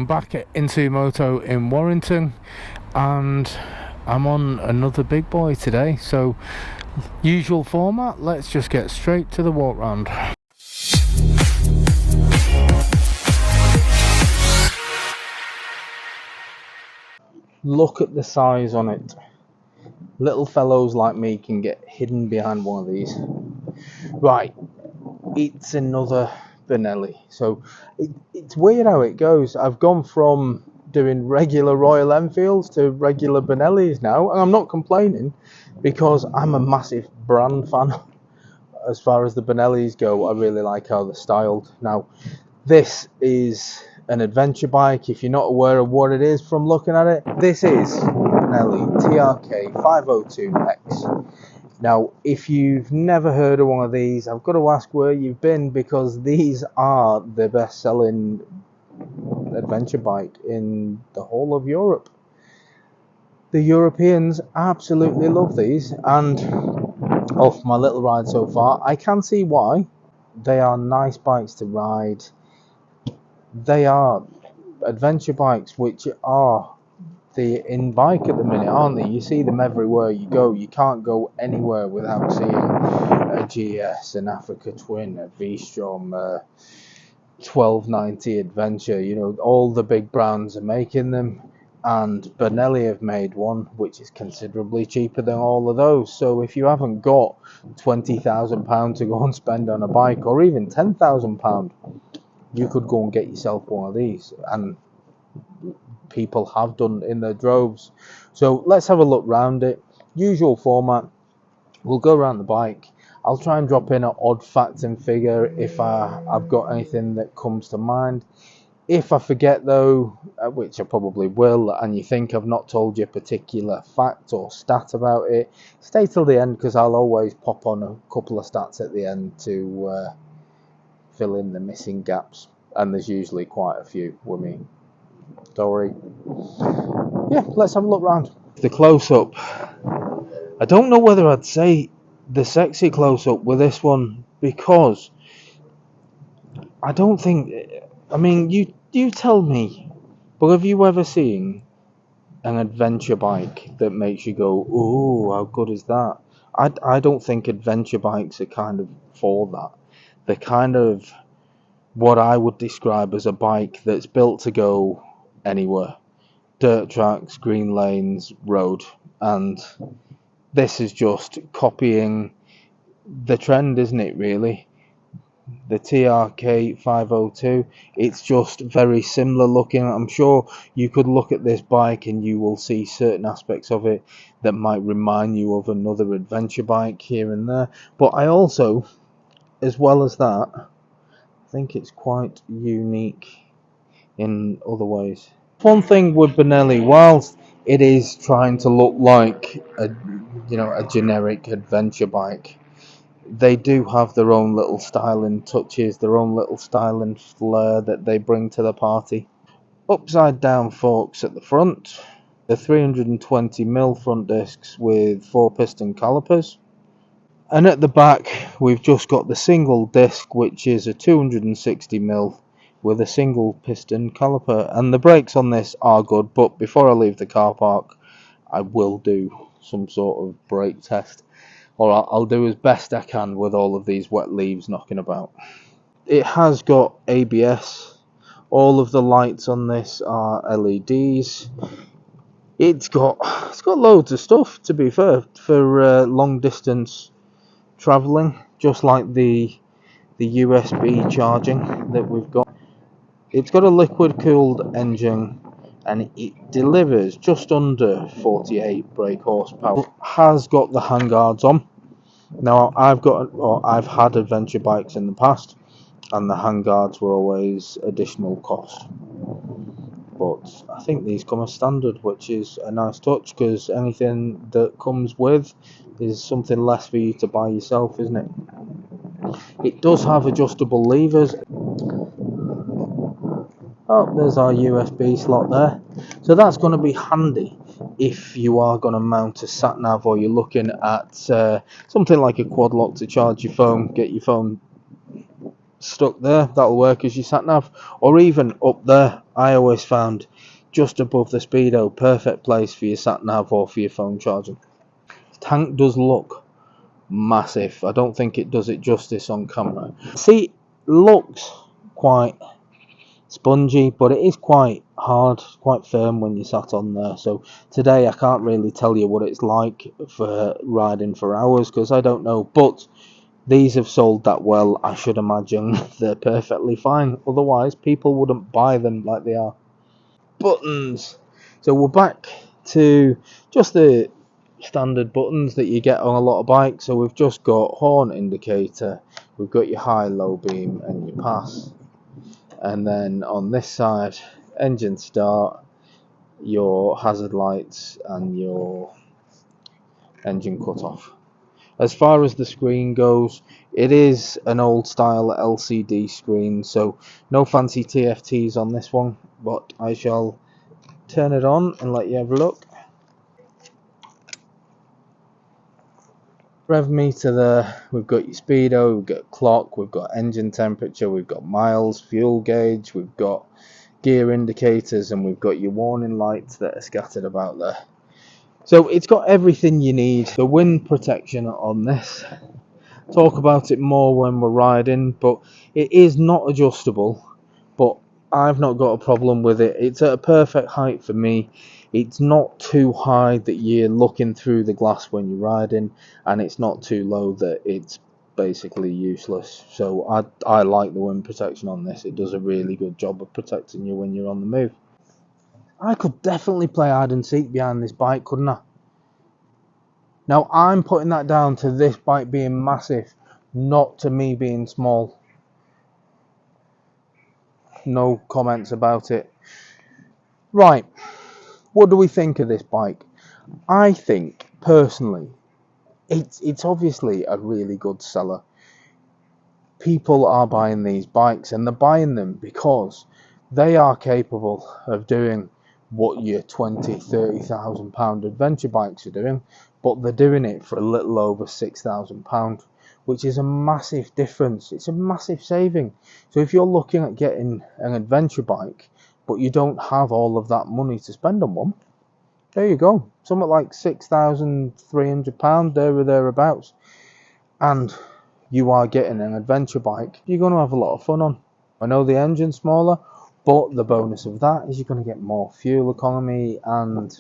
I'm back at Moto in Warrington and I'm on another big boy today, so usual format, let's just get straight to the walk round. Look at the size on it. Little fellows like me can get hidden behind one of these. Right, it's another Benelli. So it's weird how it goes. I've gone from doing regular Royal Enfields to regular Benellis now, and I'm not complaining because I'm a massive brand fan. As far as the Benellis go, I really like how they're styled. Now, this is an adventure bike. If you're not aware of what it is from looking at it, this is Benelli TRK 502X. Now, if you've never heard of one of these, I've got to ask where you've been, because these are the best-selling adventure bike in the whole of Europe. The Europeans absolutely love these, and off my little ride so far, I can see why. They are nice bikes to ride. They are adventure bikes which are the in bike at the minute, aren't they? You see them everywhere you go. You can't go anywhere without seeing a GS, an Africa Twin, a V-Strom, 1290 Adventure. You know, all the big brands are making them, and Benelli have made one which is considerably cheaper than all of those. So if you haven't got £20,000 to go and spend on a bike, or even £10,000, you could go and get yourself one of these, and people have done in their droves. So let's have a look round it. Usual format, we'll go around the bike. I'll try and drop in an odd fact and figure if I've got anything that comes to mind. If I forget though, which I probably will, and you think I've not told you a particular fact or stat about it, stay till the end, because I'll always pop on a couple of stats at the end to fill in the missing gaps, and there's usually quite a few with me. Sorry. Yeah, let's have a look round. The close-up. I don't know whether I'd say the sexy close-up with this one, because I don't think... I mean, you tell me, but have you ever seen an adventure bike that makes you go, ooh, how good is that? I don't think adventure bikes are kind of for that. They're kind of what I would describe as a bike that's built to go anywhere. Dirt tracks, green lanes, road. And this is just copying the trend, isn't it, really? The TRK 502, it's just very similar looking. I'm sure you could look at this bike and you will see certain aspects of it that might remind you of another adventure bike here and there. But I also, as well as that, think it's quite unique in other ways. One thing with Benelli, whilst it is trying to look like a generic adventure bike, they do have their own little styling touches, their own little styling flair that they bring to the party. Upside down forks at the front, the 320mm front discs with 4-piston calipers. And at the back, we've just got the single disc, which is a 260mm with a single piston caliper. And the brakes on this are good, but before I leave the car park, I will do some sort of brake test. Or I'll do as best I can with all of these wet leaves knocking about. It has got ABS. All of the lights on this are LEDs. It's got loads of stuff, to be fair, for long distance traveling, just like the USB charging that we've got. It's got a liquid cooled engine and it delivers just under 48 brake horsepower. It has got the handguards on. Now I've had adventure bikes in the past and the handguards were always additional cost, but I think these come as standard, which is a nice touch, because anything that comes with is something less for you to buy yourself, isn't it? It does have adjustable levers. Oh, there's our USB slot there. So that's going to be handy if you are going to mount a sat-nav, or you're looking at something like a quad lock to charge your phone, get your phone stuck there, that'll work as your sat nav, or even up there. I always found just above the speedo, perfect place for your sat nav or for your phone charging. The tank does look massive. I don't think it does it justice on camera. See, looks quite spongy, but it is quite hard, quite firm when you sat on there. So today I can't really tell you what it's like for riding for hours because I don't know, but these have sold that well. I should imagine they're perfectly fine, otherwise people wouldn't buy them like they are. Buttons. So we're back to just the standard buttons that you get on a lot of bikes. So we've just got horn indicator, we've got your high, low beam and your pass, and then on this side, engine start, your hazard lights and your engine cut off. As far as the screen goes, it is an old style LCD screen, so no fancy TFTs on this one, but I shall turn it on and let you have a look. Rev meter there, we've got your speedo, we've got clock, we've got engine temperature, we've got miles, fuel gauge, we've got gear indicators, and we've got your warning lights that are scattered about there. So it's got everything you need. The wind protection on this, talk about it more when we're riding, but it is not adjustable, but I've not got a problem with it. It's at a perfect height for me. It's not too high that you're looking through the glass when you're riding, and it's not too low that it's basically useless. So I like the wind protection on this. It does a really good job of protecting you when you're on the move. I could definitely play hide and seek behind this bike, couldn't I? Now I'm putting that down to this bike being massive, not to me being small. No comments about it. Right, what do we think of this bike? I think personally it's obviously a really good seller. People are buying these bikes, and they're buying them because they are capable of doing what your £20,000-30,000 adventure bikes are doing, but they're doing it for a little over £6,000, which is a massive difference. It's a massive saving. So if you're looking at getting an adventure bike, but you don't have all of that money to spend on one, there you go. Something like £6,300 there or thereabouts, and you are getting an adventure bike you're going to have a lot of fun on. I know the engine's smaller, but the bonus of that is you're going to get more fuel economy, and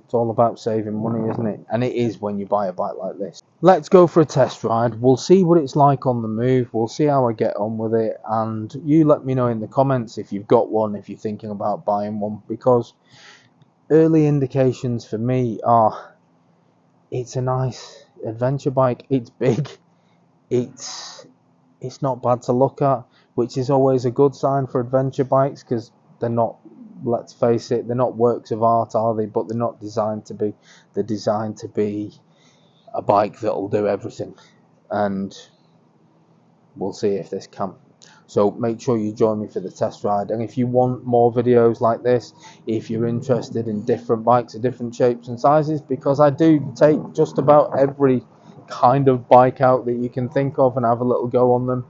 it's all about saving money, isn't it? And it is when you buy a bike like this. Let's go for a test ride. We'll see what it's like on the move. We'll see how I get on with it, and you let me know in the comments if you've got one, if you're thinking about buying one, because early indications for me are it's a nice adventure bike. It's big, it's not bad to look at, which is always a good sign for adventure bikes, because they're not, let's face it, they're not works of art, are they? But they're not designed to be. They're designed to be a bike that'll do everything, and we'll see if this can. So make sure you join me for the test ride, and if you want more videos like this, if you're interested in different bikes of different shapes and sizes, because I do take just about every kind of bike out that you can think of and have a little go on them,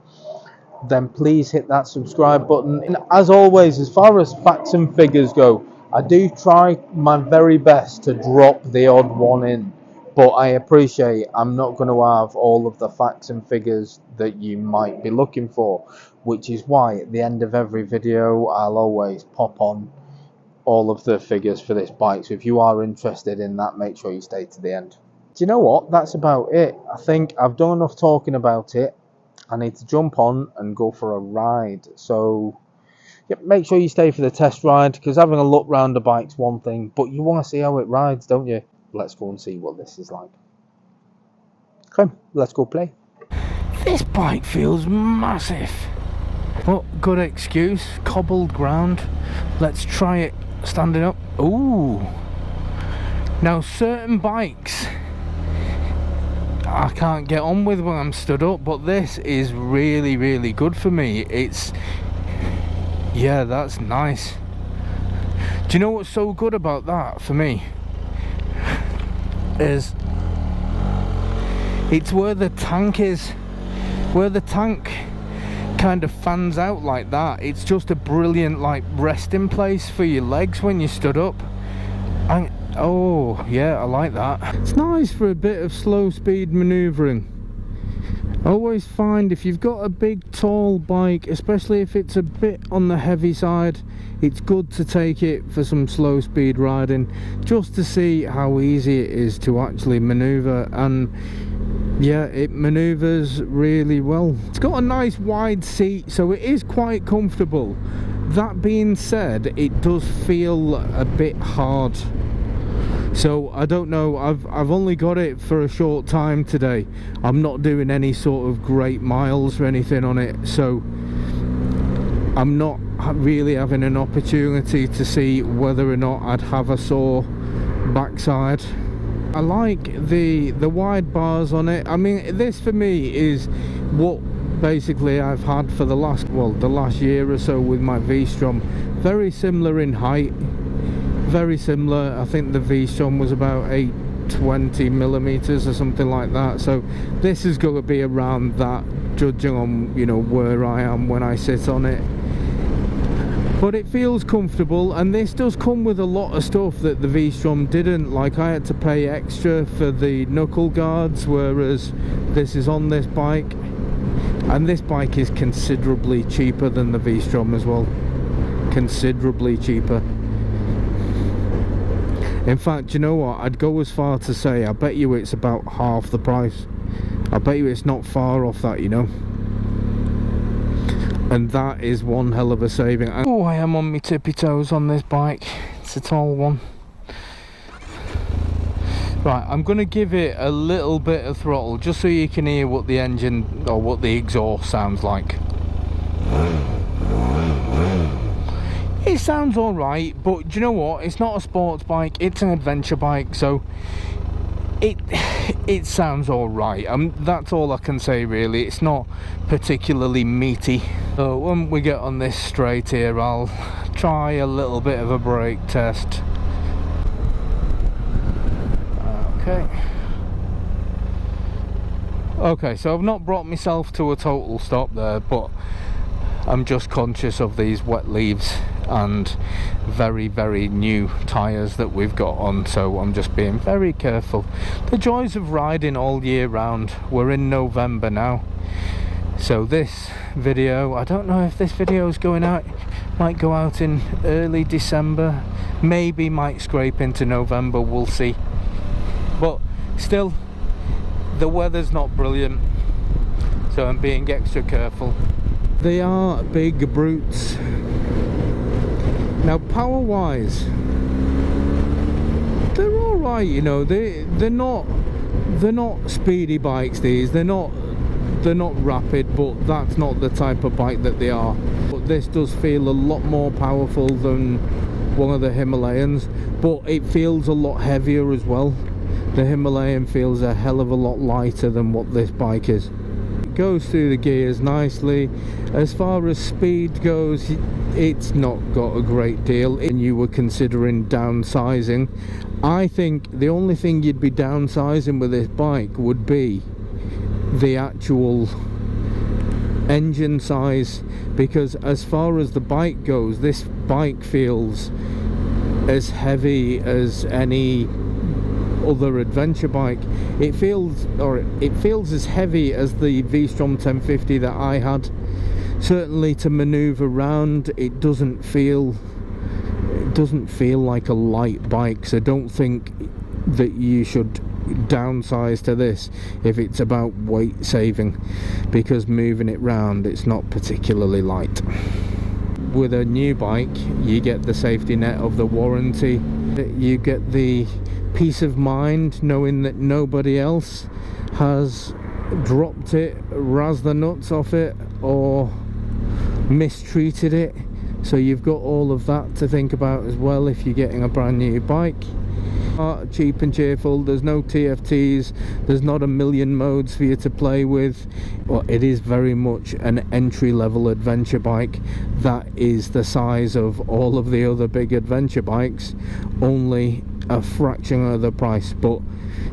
then please hit that subscribe button. And as always, as far as facts and figures go, I do try my very best to drop the odd one in, but I appreciate I'm not going to have all of the facts and figures that you might be looking for, which is why at the end of every video I'll always pop on all of the figures for this bike. So if you are interested in that, make sure you stay to the end. Do you know what? That's about it. I think I've done enough talking about it. I need to jump on and go for a ride. So yep, make sure you stay for the test ride, because having a look round the bike's one thing, but you want to see how it rides, don't you? Let's go and see what this is like. Okay, let's go play. This bike feels massive. Oh, good excuse. Cobbled ground. Let's try it standing up. Ooh. Now certain bikes I can't get on with when I'm stood up, but this is really, really good for me. It's, yeah, that's nice. Do you know what's so good about that for me? Is it's where the tank is. where the tank kind of fans out like that, it's just a brilliant like resting place for your legs when you stood up. And oh yeah, I like that. It's nice for a bit of slow speed maneuvering. I always find if you've got a big tall bike, especially if it's a bit on the heavy side, it's good to take it for some slow speed riding just to see how easy it is to actually maneuver. And yeah, it maneuvers really well. It's got a nice wide seat, so it is quite comfortable. That being said, it does feel a bit hard. So I don't know, I've only got it for a short time today. I'm not doing any sort of great miles or anything on it, so I'm not really having an opportunity to see whether or not I'd have a sore backside. I like the wide bars on it. I mean, this for me is what basically I've had for the last year or so with my V-Strom. Very similar in height, very similar. I think the V-Strom was about 820 millimeters or something like that, so this is going to be around that, judging on, you know, where I am when I sit on it. But it feels comfortable, and this does come with a lot of stuff that the V-Strom didn't. Like, I had to pay extra for the knuckle guards, whereas this is on this bike. And this bike is considerably cheaper than the V-Strom as well. Considerably cheaper. In fact, you know what? I'd go as far to say I bet you it's about half the price. I bet you it's not far off that, you know. And that is one hell of a saving. Oh, I am on my tippy toes on this bike. It's a tall one. Right, I'm going to give it a little bit of throttle just so you can hear what the engine or what the exhaust sounds like. It sounds alright, but do you know what? It's not a sports bike, it's an adventure bike, so it sounds alright. That's all I can say really. It's not particularly meaty. So when we get on this straight here, I'll try a little bit of a brake test. Okay, so I've not brought myself to a total stop there, but I'm just conscious of these wet leaves and very, very new tyres that we've got on, so I'm just being very careful. The joys of riding all year round. We're in November now, so this video, I don't know if this video is going out, might go out in early December, maybe might scrape into November, we'll see. But still, the weather's not brilliant, so I'm being extra careful. They are big brutes. Now, power wise, they're all right, you know. They're not speedy bikes. They're not rapid, but that's not the type of bike that they are. But this does feel a lot more powerful than one of the Himalayans, but it feels a lot heavier as well. The Himalayan feels a hell of a lot lighter than what this bike is. It goes through the gears nicely. As far as speed goes, it's not got a great deal. And you were considering downsizing, I think the only thing you'd be downsizing with this bike would be the actual engine size, because as far as the bike goes, this bike feels as heavy as any other adventure bike. It feels as heavy as the V-Strom 1050 that I had. Certainly to maneuver around, it doesn't feel like a light bike, so don't think that you should downsize to this if it's about weight saving, because moving it round, it's not particularly light. With a new bike, you get the safety net of the warranty. You get the peace of mind knowing that nobody else has dropped it, razzed the nuts off it, or mistreated it. So you've got all of that to think about as well if you're getting a brand new bike. cheap and cheerful. There's no TFTs, there's not a million modes for you to play with, but it is very much an entry-level adventure bike that is the size of all of the other big adventure bikes, only a fraction of the price. But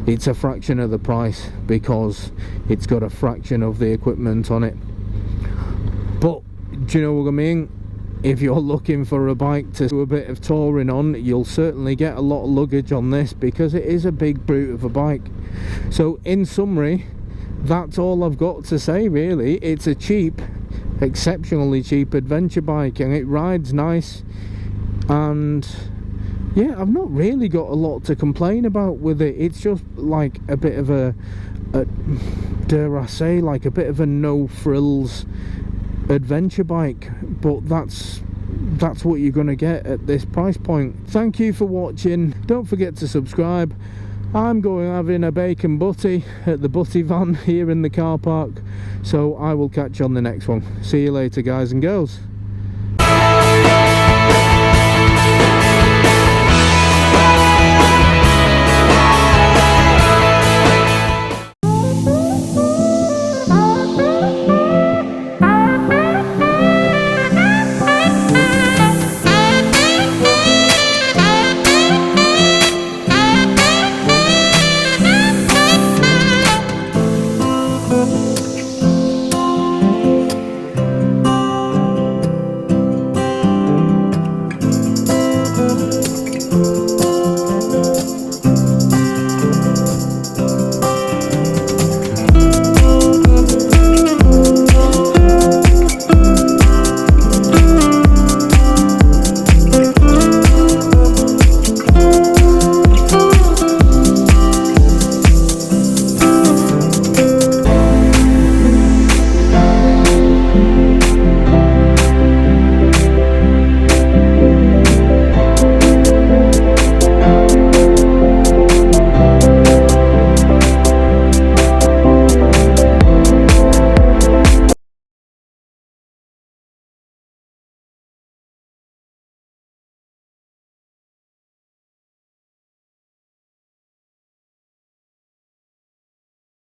it's a fraction of the price because it's got a fraction of the equipment on it. But do you know what I mean? If you're looking for a bike to do a bit of touring on, you'll certainly get a lot of luggage on this, because it is a big brute of a bike. So in summary, that's all I've got to say really. It's a cheap, exceptionally cheap adventure bike, and it rides nice, and yeah, I've not really got a lot to complain about with it. It's just like a bit of a dare I say, like a bit of a no frills adventure bike, but that's what you're gonna get at this price point. Thank you for watching. Don't forget to subscribe. I'm going having a bacon butty at the butty van here in the car park, so I will catch you on the next one. See you later, guys and girls.